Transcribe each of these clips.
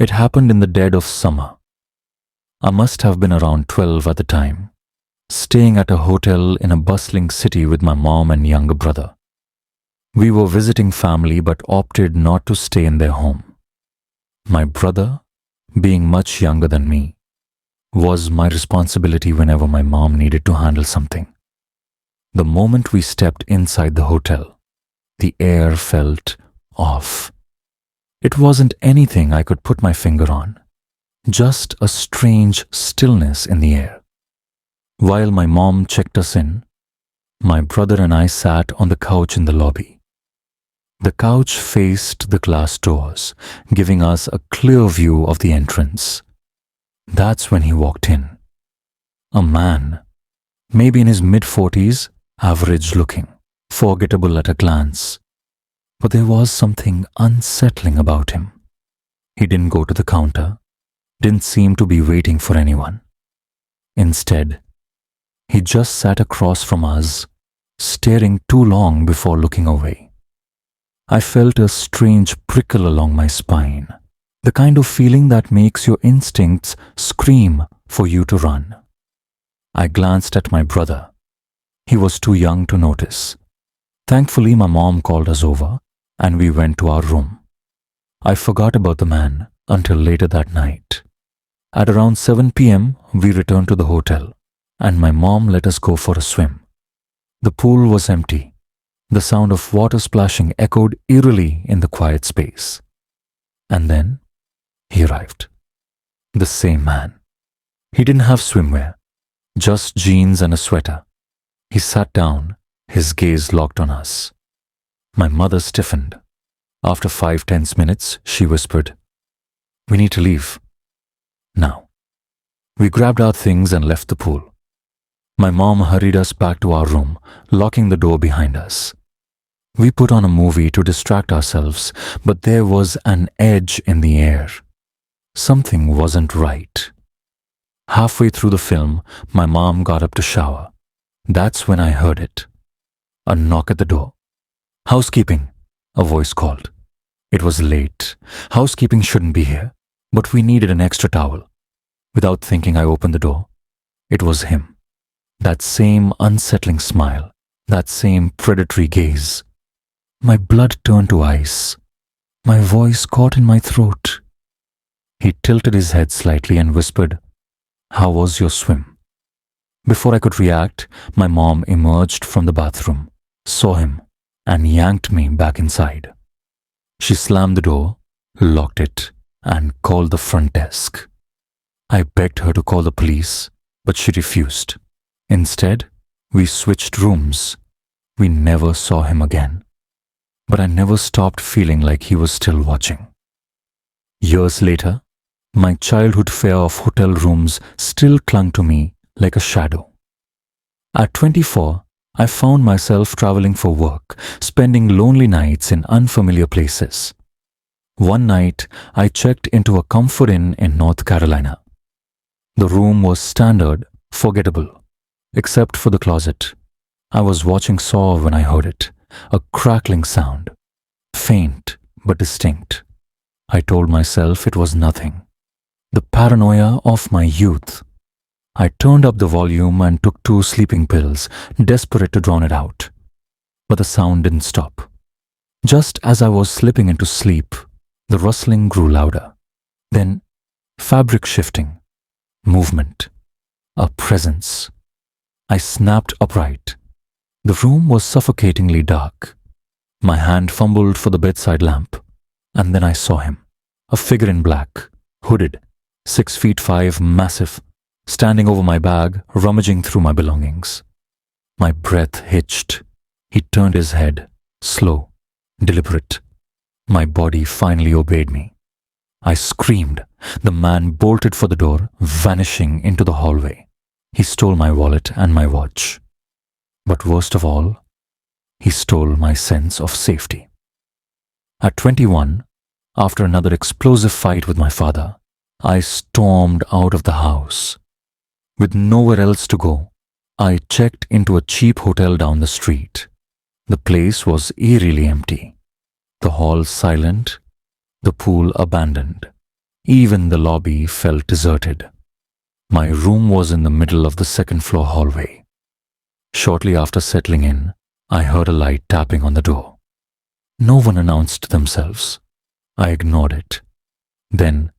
It happened in the dead of summer. I must have been around 12 at the time, staying at a hotel in a bustling city with my mom and younger brother. We were visiting family but opted not to stay in their home. My brother, being much younger than me, was my responsibility whenever my mom needed to handle something. The moment we stepped inside the hotel, the air felt off. It wasn't anything I could put my finger on, just a strange stillness in the air. While my mom checked us in, my brother and I sat on the couch in the lobby. The couch faced the glass doors, giving us a clear view of the entrance. That's when he walked in. A man, maybe in his mid-40s, average looking, forgettable at a glance. But there was something unsettling about him. He didn't go to the counter, didn't seem to be waiting for anyone. Instead, he just sat across from us, staring too long before looking away. I felt a strange prickle along my spine, the kind of feeling that makes your instincts scream for you to run. I glanced at my brother. He was too young to notice. Thankfully, my mom called us over, and we went to our room. I forgot about the man until later that night. At around 7 p.m., we returned to the hotel, and my mom let us go for a swim. The pool was empty. The sound of water splashing echoed eerily in the quiet space. And then, he arrived. The same man. He didn't have swimwear, just jeans and a sweater. He sat down, his gaze locked on us. My mother stiffened. After 5-10 minutes, she whispered, "We need to leave. Now." We grabbed our things and left the pool. My mom hurried us back to our room, locking the door behind us. We put on a movie to distract ourselves, but there was an edge in the air. Something wasn't right. Halfway through the film, my mom got up to shower. That's when I heard it. A knock at the door. "Housekeeping," a voice called. It was late. Housekeeping shouldn't be here, but we needed an extra towel. Without thinking, I opened the door. It was him. That same unsettling smile, that same predatory gaze. My blood turned to ice. My voice caught in my throat. He tilted his head slightly and whispered, "How was your swim?" Before I could react, my mom emerged from the bathroom, saw him, and yanked me back inside. She slammed the door, locked it, and called the front desk. I begged her to call the police, but she refused. Instead, we switched rooms. We never saw him again. But I never stopped feeling like he was still watching. Years later, my childhood fear of hotel rooms still clung to me like a shadow. At 24, I found myself traveling for work, spending lonely nights in unfamiliar places. One night, I checked into a Comfort Inn in North Carolina. The room was standard, forgettable, except for the closet. I was watching Saw when I heard it, a crackling sound, faint but distinct. I told myself it was nothing. The paranoia of my youth. I turned up the volume and took 2 sleeping pills, desperate to drown it out. But the sound didn't stop. Just as I was slipping into sleep, the rustling grew louder. Then, fabric shifting, movement, a presence. I snapped upright. The room was suffocatingly dark. My hand fumbled for the bedside lamp, and then I saw him, a figure in black, hooded, 6'5", massive, standing over my bag, rummaging through my belongings. My breath hitched. He turned his head, slow, deliberate. My body finally obeyed me. I screamed. The man bolted for the door, vanishing into the hallway. He stole my wallet and my watch. But worst of all, he stole my sense of safety. At 21, after another explosive fight with my father, I stormed out of the house. With nowhere else to go, I checked into a cheap hotel down the street. The place was eerily empty. The hall silent, the pool abandoned. Even the lobby felt deserted. My room was in the middle of the second-floor hallway. Shortly after settling in, I heard a light tapping on the door. No one announced themselves. I ignored it. Then,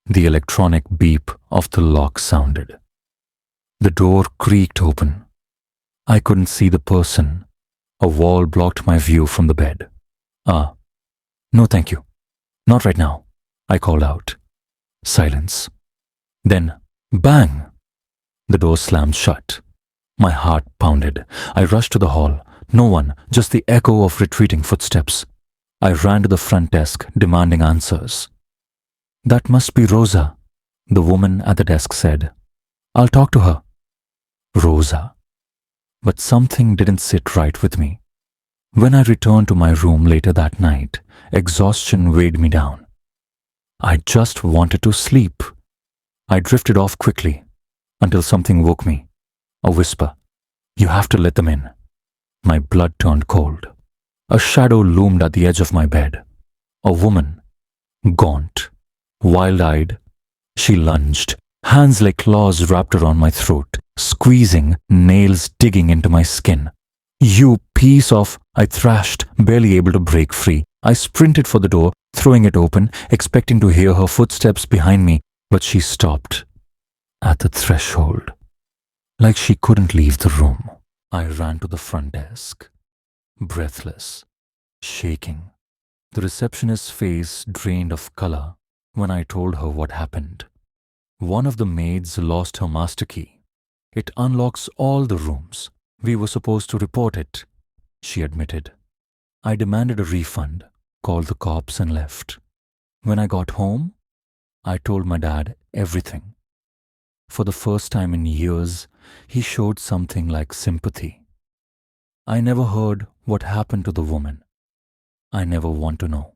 the electronic beep of the lock sounded. The door creaked open. I couldn't see the person. A wall blocked my view from the bed. No thank you. Not right now, I called out. Silence. Then, bang! The door slammed shut. My heart pounded. I rushed to the hall. No one, just the echo of retreating footsteps. I ran to the front desk, demanding answers. That must be Rosa, the woman at the desk said. I'll talk to her. Rosa. But something didn't sit right with me. When I returned to my room later that night, exhaustion weighed me down. I just wanted to sleep. I drifted off quickly until something woke me. A whisper. You have to let them in. My blood turned cold. A shadow loomed at the edge of my bed. A woman. Gaunt. Wild-eyed. She lunged, hands like claws wrapped around my throat, squeezing, nails digging into my skin. You piece of... I thrashed, barely able to break free. I sprinted for the door, throwing it open, expecting to hear her footsteps behind me, but she stopped. At the threshold. Like she couldn't leave the room. I ran to the front desk. Breathless. Shaking. The receptionist's face drained of color when I told her what happened. One of the maids lost her master key. It unlocks all the rooms. We were supposed to report it, she admitted. I demanded a refund, called the cops and left. When I got home, I told my dad everything. For the first time in years, he showed something like sympathy. I never heard what happened to the woman. I never want to know.